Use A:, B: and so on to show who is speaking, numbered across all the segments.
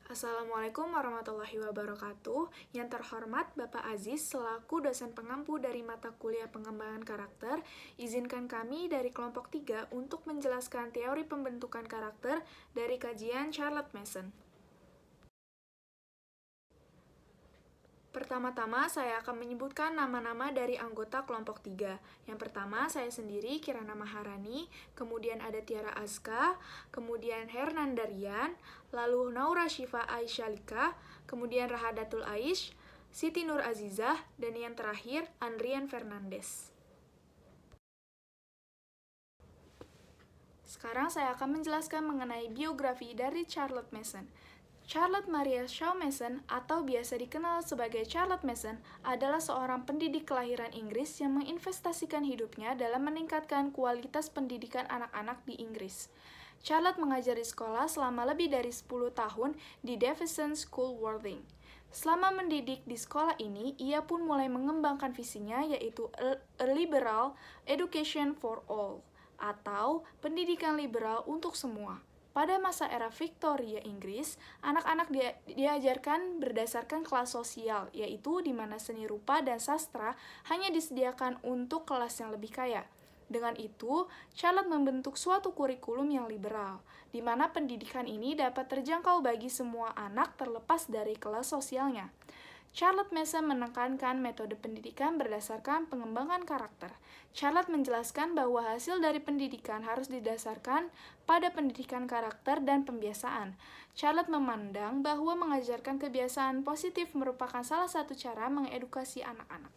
A: Assalamualaikum warahmatullahi wabarakatuh. Yang terhormat Bapak Aziz selaku dosen pengampu dari mata kuliah pengembangan karakter, izinkan kami dari kelompok 3 untuk menjelaskan teori pembentukan karakter dari kajian Charlotte Mason. Pertama-tama, saya akan menyebutkan nama-nama dari anggota kelompok 3. Yang pertama, saya sendiri, Kirana Maharani, kemudian ada Tiara Azka, kemudian Hernanda Rian, lalu Naura Syifa Aisyalika, kemudian Rahadatul Aish, Siti Nur Azizah, dan yang terakhir, Andrian Fernandes. Sekarang saya akan menjelaskan mengenai biografi dari Charlotte Mason. Charlotte Maria Shaw Mason, atau biasa dikenal sebagai Charlotte Mason, adalah seorang pendidik kelahiran Inggris yang menginvestasikan hidupnya dalam meningkatkan kualitas pendidikan anak-anak di Inggris. Charlotte mengajar di sekolah selama lebih dari 10 tahun di Davison School Worthing. Selama mendidik di sekolah ini, ia pun mulai mengembangkan visinya, yaitu a liberal education for all, atau pendidikan liberal untuk semua. Pada masa era Victoria Inggris, anak-anak diajarkan berdasarkan kelas sosial, yaitu di mana seni rupa dan sastra hanya disediakan untuk kelas yang lebih kaya. Dengan itu, Charlotte membentuk suatu kurikulum yang liberal, di mana pendidikan ini dapat terjangkau bagi semua anak terlepas dari kelas sosialnya. Charlotte Mason menekankan metode pendidikan berdasarkan pengembangan karakter. Charlotte menjelaskan bahwa hasil dari pendidikan harus didasarkan pada pendidikan karakter dan pembiasaan. Charlotte memandang bahwa mengajarkan kebiasaan positif merupakan salah satu cara mengedukasi anak-anak.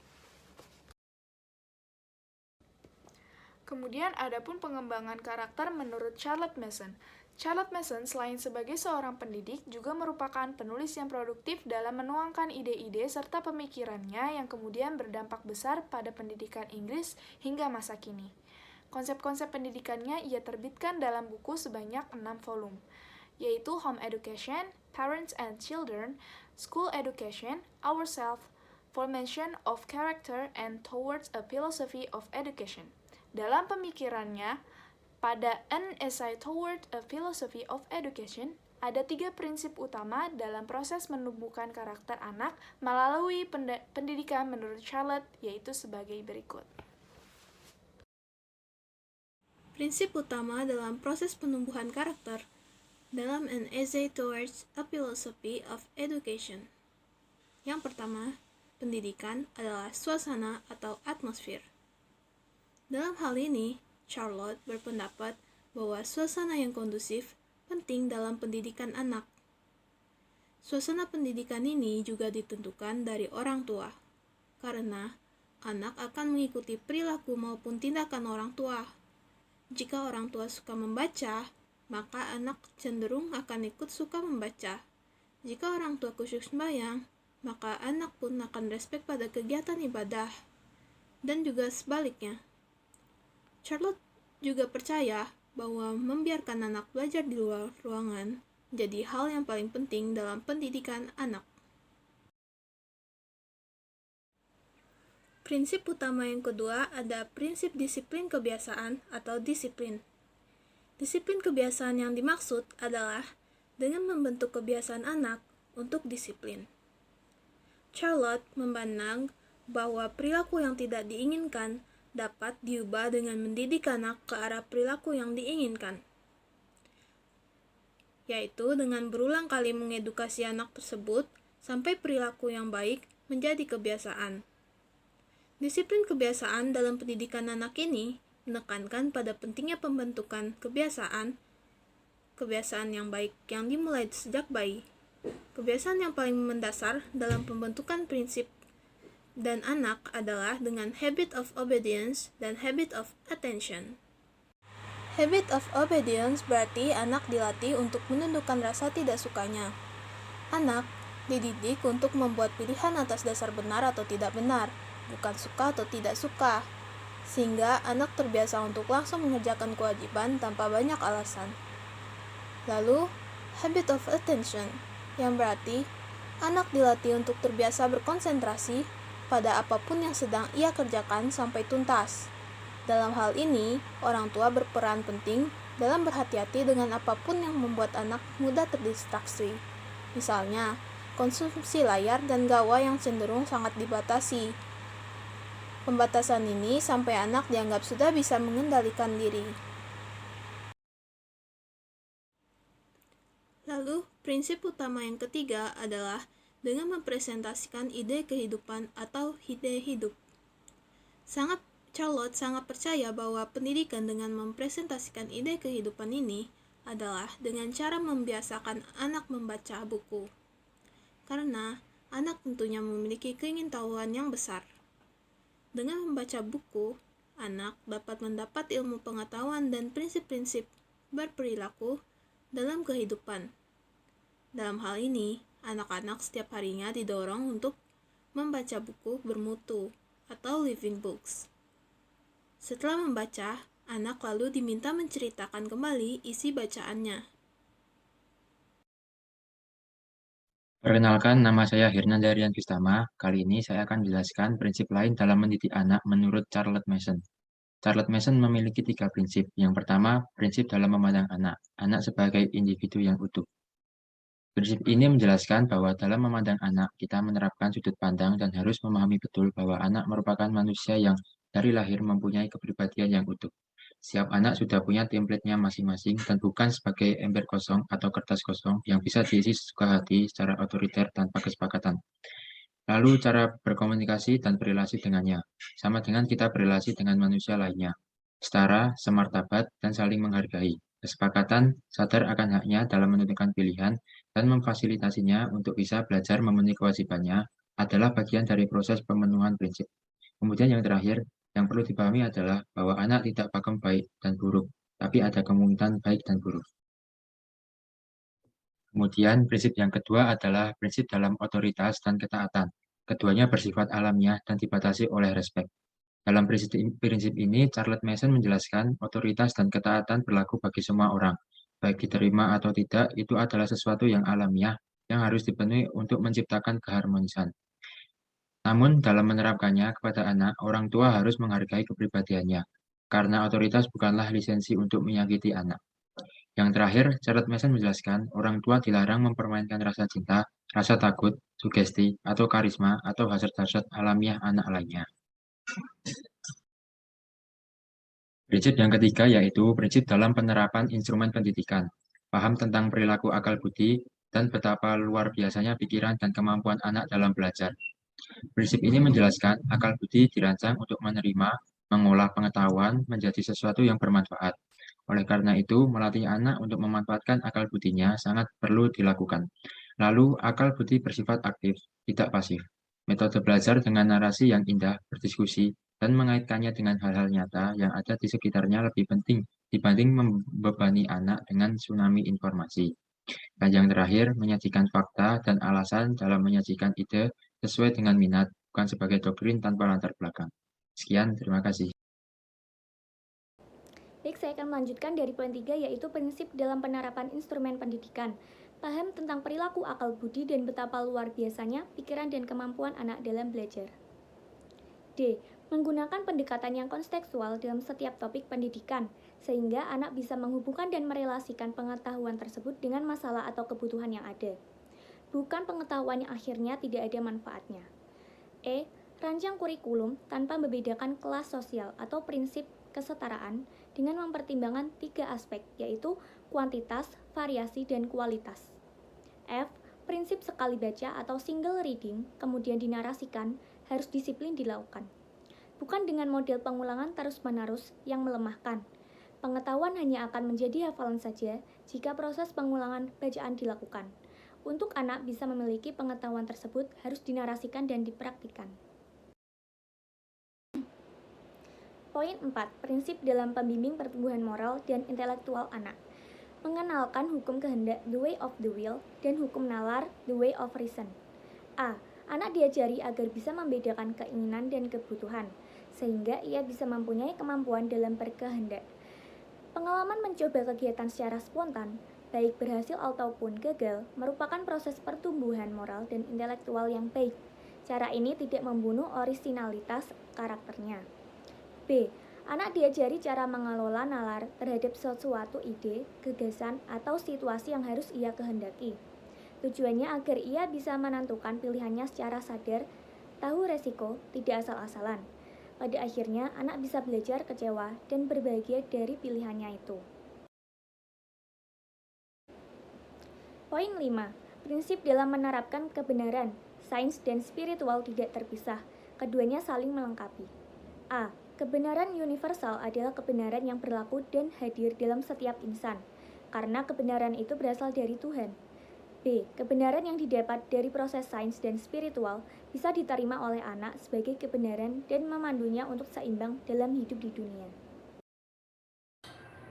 A: Kemudian adapun pengembangan karakter menurut Charlotte Mason. Charlotte Mason selain sebagai seorang pendidik juga merupakan penulis yang produktif dalam menuangkan ide-ide serta pemikirannya yang kemudian berdampak besar pada pendidikan Inggris hingga masa kini. Konsep-konsep pendidikannya ia terbitkan dalam buku sebanyak 6 volume, yaitu Home Education, Parents and Children, School Education, Ourselves, Formation of Character, and Towards a Philosophy of Education. Dalam pemikirannya, pada An Essay Toward a Philosophy of Education, ada 3 prinsip utama dalam proses menumbuhkan karakter anak melalui pendidikan menurut Charlotte, yaitu sebagai berikut.
B: Prinsip utama dalam proses penumbuhan karakter dalam An Essay Towards a Philosophy of Education. Yang pertama, pendidikan adalah suasana atau atmosfer. Dalam hal ini, Charlotte berpendapat bahwa suasana yang kondusif penting dalam pendidikan anak. Suasana pendidikan ini juga ditentukan dari orang tua, karena anak akan mengikuti perilaku maupun tindakan orang tua. Jika orang tua suka membaca, maka anak cenderung akan ikut suka membaca. Jika orang tua khusyuk sembahyang, maka anak pun akan respek pada kegiatan ibadah, dan juga sebaliknya. Charlotte juga percaya bahwa membiarkan anak belajar di luar ruangan jadi hal yang paling penting dalam pendidikan anak. Prinsip utama yang kedua ada prinsip disiplin kebiasaan atau disiplin. Disiplin kebiasaan yang dimaksud adalah dengan membentuk kebiasaan anak untuk disiplin. Charlotte memandang bahwa perilaku yang tidak diinginkan dapat diubah dengan mendidik anak ke arah perilaku yang diinginkan, yaitu dengan berulang kali mengedukasi anak tersebut sampai perilaku yang baik menjadi kebiasaan. Disiplin kebiasaan dalam pendidikan anak ini menekankan pada pentingnya pembentukan kebiasaan yang baik yang dimulai sejak bayi. Kebiasaan yang paling mendasar dalam pembentukan prinsip dan anak adalah dengan habit of obedience dan habit of attention. Habit of obedience berarti anak dilatih untuk menundukkan rasa tidak sukanya. Anak dididik untuk membuat pilihan atas dasar benar atau tidak benar, bukan suka atau tidak suka, sehingga anak terbiasa untuk langsung mengerjakan kewajiban tanpa banyak alasan. Lalu, habit of attention, yang berarti anak dilatih untuk terbiasa berkonsentrasi pada apapun yang sedang ia kerjakan sampai tuntas. Dalam hal ini, orang tua berperan penting dalam berhati-hati dengan apapun yang membuat anak mudah terdistraksi. Misalnya, konsumsi layar dan gawai yang cenderung sangat dibatasi. Pembatasan ini sampai anak dianggap sudah bisa mengendalikan diri. Lalu, prinsip utama yang ketiga adalah dengan mempresentasikan ide kehidupan atau ide hidup. Charlotte sangat percaya bahwa pendidikan dengan mempresentasikan ide kehidupan ini adalah dengan cara membiasakan anak membaca buku. Karena anak tentunya memiliki keingintahuan yang besar. Dengan membaca buku, anak dapat mendapat ilmu pengetahuan dan prinsip-prinsip berperilaku dalam kehidupan. Dalam hal ini, anak-anak setiap harinya didorong untuk membaca buku bermutu atau living books. Setelah membaca, anak lalu diminta menceritakan kembali isi bacaannya.
C: Perkenalkan, nama saya Hernanda Rian Kustama. Kali ini saya akan menjelaskan prinsip lain dalam mendidik anak menurut Charlotte Mason. Charlotte Mason memiliki 3 prinsip. Yang pertama, prinsip dalam memandang anak sebagai individu yang utuh. Prinsip ini menjelaskan bahwa dalam memandang anak, kita menerapkan sudut pandang dan harus memahami betul bahwa anak merupakan manusia yang dari lahir mempunyai kepribadian yang utuh. Setiap anak sudah punya template-nya masing-masing dan bukan sebagai ember kosong atau kertas kosong yang bisa diisi sesuka hati secara otoriter tanpa kesepakatan. Lalu cara berkomunikasi dan berrelasi dengannya, sama dengan kita berrelasi dengan manusia lainnya, setara, semartabat, dan saling menghargai. Kesepakatan, sadar akan haknya dalam menentukan pilihan, dan memfasilitasinya untuk bisa belajar memenuhi kewajibannya adalah bagian dari proses pemenuhan prinsip. Kemudian yang terakhir, yang perlu dipahami adalah bahwa anak tidak pakem baik dan buruk, tapi ada kemungkinan baik dan buruk. Kemudian prinsip yang kedua adalah prinsip dalam otoritas dan ketaatan. Keduanya bersifat alamiah dan dibatasi oleh respek. Dalam prinsip ini, Charlotte Mason menjelaskan otoritas dan ketaatan berlaku bagi semua orang. Baik diterima atau tidak, itu adalah sesuatu yang alamiah yang harus dipenuhi untuk menciptakan keharmonisan. Namun, dalam menerapkannya kepada anak, orang tua harus menghargai kepribadiannya, karena otoritas bukanlah lisensi untuk menyakiti anak. Yang terakhir, Charlotte Mason menjelaskan, orang tua dilarang mempermainkan rasa cinta, rasa takut, sugesti, atau karisma, atau hasrat-hasrat alamiah anak lainnya. Prinsip yang ketiga yaitu prinsip dalam penerapan instrumen pendidikan. Paham tentang perilaku akal budi, dan betapa luar biasanya pikiran dan kemampuan anak dalam belajar. Prinsip ini menjelaskan akal budi dirancang untuk menerima, mengolah pengetahuan menjadi sesuatu yang bermanfaat. Oleh karena itu, melatih anak untuk memanfaatkan akal budinya sangat perlu dilakukan. Lalu, akal budi bersifat aktif, tidak pasif. Metode belajar dengan narasi yang indah, berdiskusi, dan mengaitkannya dengan hal-hal nyata yang ada di sekitarnya lebih penting dibanding membebani anak dengan tsunami informasi. Dan yang terakhir, menyajikan fakta dan alasan dalam menyajikan ide sesuai dengan minat, bukan sebagai doktrin tanpa latar belakang. Sekian, terima kasih.
D: Baik, saya akan melanjutkan dari poin 3, yaitu prinsip dalam penerapan instrumen pendidikan. Paham tentang perilaku akal budi dan betapa luar biasanya pikiran dan kemampuan anak dalam belajar. D. Menggunakan pendekatan yang kontekstual dalam setiap topik pendidikan, sehingga anak bisa menghubungkan dan merelasikan pengetahuan tersebut dengan masalah atau kebutuhan yang ada. Bukan pengetahuan yang akhirnya tidak ada manfaatnya. E. Rancang kurikulum tanpa membedakan kelas sosial atau prinsip kesetaraan dengan mempertimbangkan 3 aspek, yaitu kuantitas, variasi, dan kualitas. F. Prinsip sekali baca atau single reading kemudian dinarasikan harus disiplin dilakukan. Bukan dengan model pengulangan terus-menerus yang melemahkan. Pengetahuan hanya akan menjadi hafalan saja jika proses pengulangan bacaan dilakukan. Untuk anak bisa memiliki pengetahuan tersebut harus dinarasikan dan dipraktikkan. Poin 4. Prinsip dalam pembimbing pertumbuhan moral dan intelektual anak. Mengenalkan hukum kehendak, the way of the will, dan hukum nalar, the way of reason. A. Anak diajari agar bisa membedakan keinginan dan kebutuhan, sehingga ia bisa mempunyai kemampuan dalam berkehendak. Pengalaman mencoba kegiatan secara spontan, baik berhasil ataupun gagal, merupakan proses pertumbuhan moral dan intelektual yang baik. Cara ini tidak membunuh orisinalitas karakternya. B. Anak diajari cara mengelola nalar terhadap sesuatu ide, gagasan, atau situasi yang harus ia kehendaki. Tujuannya agar ia bisa menentukan pilihannya secara sadar, tahu resiko, tidak asal-asalan. Pada akhirnya, anak bisa belajar kecewa dan berbahagia dari pilihannya itu. Poin 5. Prinsip dalam menerapkan kebenaran. Sains dan spiritual tidak terpisah. Keduanya saling melengkapi. A. Kebenaran universal adalah kebenaran yang berlaku dan hadir dalam setiap insan, karena kebenaran itu berasal dari Tuhan. B. Kebenaran yang didapat dari proses sains dan spiritual bisa diterima oleh anak sebagai kebenaran dan memandunya untuk seimbang dalam hidup di dunia.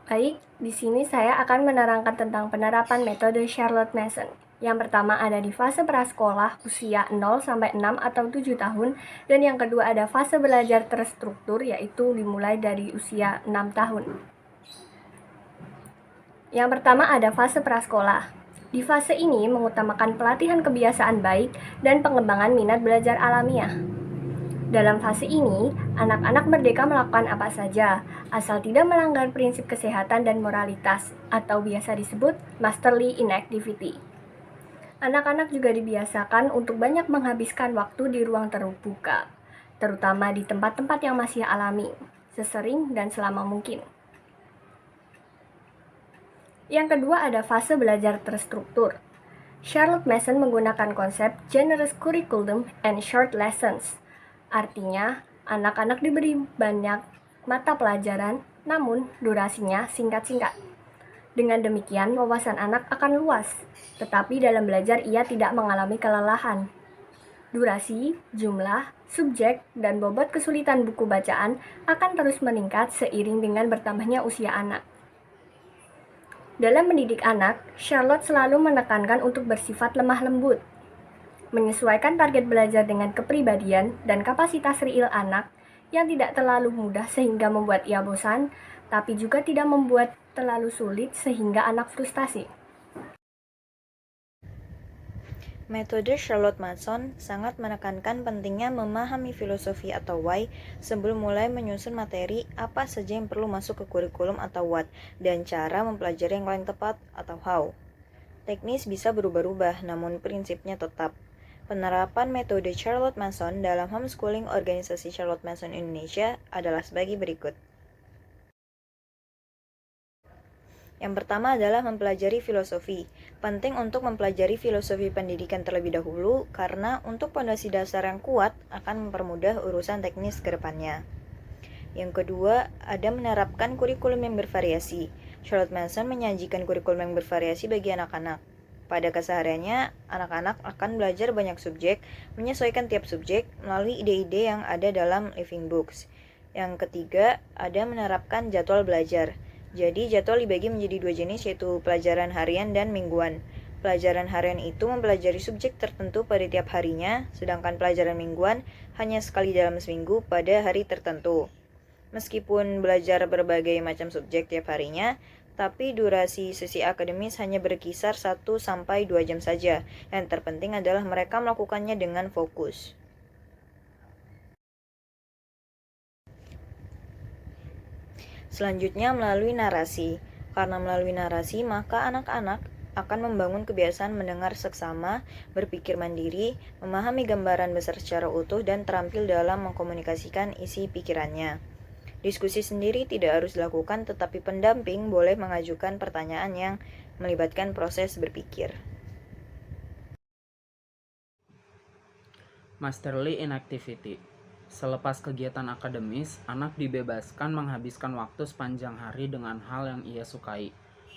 E: Baik, di sini saya akan menerangkan tentang penerapan metode Charlotte Mason. Yang pertama ada di fase prasekolah usia 0-6 atau 7 tahun, dan yang kedua ada fase belajar terstruktur, yaitu dimulai dari usia 6 tahun. Yang pertama ada fase prasekolah. Di fase ini mengutamakan pelatihan kebiasaan baik dan pengembangan minat belajar alamiah. Dalam fase ini, anak-anak merdeka melakukan apa saja, asal tidak melanggar prinsip kesehatan dan moralitas, atau biasa disebut masterly inactivity. Anak-anak juga dibiasakan untuk banyak menghabiskan waktu di ruang terbuka, terutama di tempat-tempat yang masih alami, sesering dan selama mungkin. Yang kedua ada fase belajar terstruktur. Charlotte Mason menggunakan konsep generous curriculum and short lessons. Artinya, anak-anak diberi banyak mata pelajaran, namun durasinya singkat-singkat. Dengan demikian, wawasan anak akan luas, tetapi dalam belajar ia tidak mengalami kelelahan. Durasi, jumlah, subjek, dan bobot kesulitan buku bacaan akan terus meningkat seiring dengan bertambahnya usia anak. Dalam mendidik anak, Charlotte selalu menekankan untuk bersifat lemah lembut, menyesuaikan target belajar dengan kepribadian dan kapasitas real anak yang tidak terlalu mudah sehingga membuat ia bosan, tapi juga tidak membuat terlalu sulit sehingga anak frustasi.
F: Metode Charlotte Mason sangat menekankan pentingnya memahami filosofi atau why sebelum mulai menyusun materi apa saja yang perlu masuk ke kurikulum atau what, dan cara mempelajari yang paling tepat atau how. Teknis bisa berubah-ubah, namun prinsipnya tetap. Penerapan metode Charlotte Mason dalam homeschooling organisasi Charlotte Mason Indonesia adalah sebagai berikut. Yang pertama adalah mempelajari filosofi. Penting untuk mempelajari filosofi pendidikan terlebih dahulu karena untuk fondasi dasar yang kuat akan mempermudah urusan teknis ke depannya. Yang kedua, ada menerapkan kurikulum yang bervariasi. Charlotte Mason menyajikan kurikulum yang bervariasi bagi anak-anak. Pada kesehariannya, anak-anak akan belajar banyak subjek, menyesuaikan tiap subjek melalui ide-ide yang ada dalam living books. Yang ketiga, ada menerapkan jadwal belajar. Jadi jadwal dibagi menjadi dua jenis, yaitu pelajaran harian dan mingguan. Pelajaran harian itu mempelajari subjek tertentu pada tiap harinya, sedangkan pelajaran mingguan hanya sekali dalam seminggu pada hari tertentu. Meskipun belajar berbagai macam subjek tiap harinya, tapi durasi sesi akademis hanya berkisar 1-2 jam saja. Yang terpenting adalah mereka melakukannya dengan fokus. Selanjutnya melalui narasi. Karena melalui narasi, maka anak-anak akan membangun kebiasaan mendengar seksama, berpikir mandiri, memahami gambaran besar secara utuh, dan terampil dalam mengkomunikasikan isi pikirannya. Diskusi sendiri tidak harus dilakukan, tetapi pendamping boleh mengajukan pertanyaan yang melibatkan proses berpikir.
G: Masterly inactivity. Selepas kegiatan akademis, anak dibebaskan menghabiskan waktu sepanjang hari dengan hal yang ia sukai.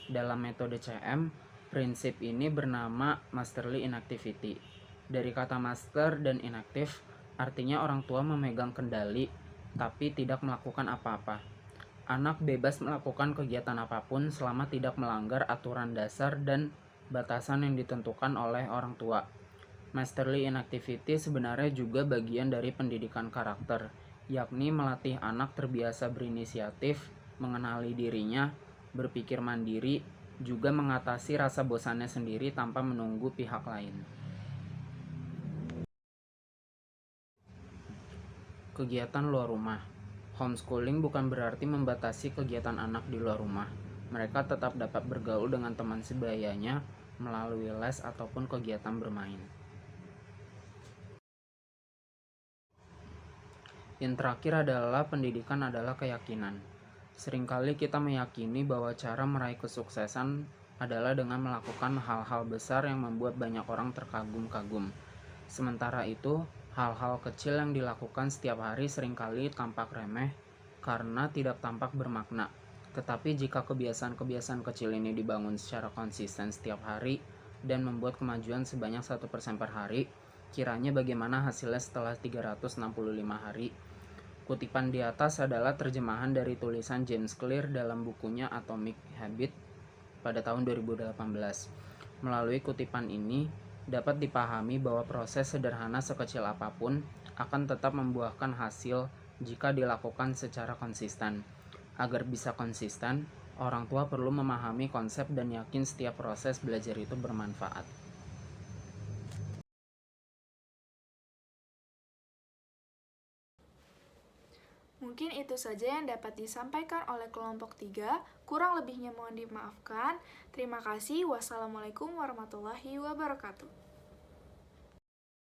G: Dalam metode CM, prinsip ini bernama masterly inactivity. Dari kata master dan inaktif, artinya orang tua memegang kendali, tapi tidak melakukan apa-apa. Anak bebas melakukan kegiatan apapun selama tidak melanggar aturan dasar dan batasan yang ditentukan oleh orang tua. Masterly inactivity sebenarnya juga bagian dari pendidikan karakter, yakni melatih anak terbiasa berinisiatif, mengenali dirinya, berpikir mandiri, juga mengatasi rasa bosannya sendiri tanpa menunggu pihak lain. Kegiatan luar rumah. Homeschooling bukan berarti membatasi kegiatan anak di luar rumah. Mereka tetap dapat bergaul dengan teman sebayanya, melalui les ataupun kegiatan bermain. Yang terakhir adalah pendidikan adalah keyakinan. Seringkali kita meyakini bahwa cara meraih kesuksesan adalah dengan melakukan hal-hal besar yang membuat banyak orang terkagum-kagum. Sementara itu, hal-hal kecil yang dilakukan setiap hari seringkali tampak remeh karena tidak tampak bermakna. Tetapi jika kebiasaan-kebiasaan kecil ini dibangun secara konsisten setiap hari dan membuat kemajuan sebanyak 1% per hari, kiranya bagaimana hasilnya setelah 365 hari? Kutipan di atas adalah terjemahan dari tulisan James Clear dalam bukunya Atomic Habits pada tahun 2018. Melalui kutipan ini, dapat dipahami bahwa proses sederhana sekecil apapun akan tetap membuahkan hasil jika dilakukan secara konsisten. Agar bisa konsisten, orang tua perlu memahami konsep dan yakin setiap proses belajar itu bermanfaat.
A: Mungkin itu saja yang dapat disampaikan oleh kelompok 3. Kurang lebihnya mohon dimaafkan. Terima kasih. Wassalamualaikum warahmatullahi wabarakatuh.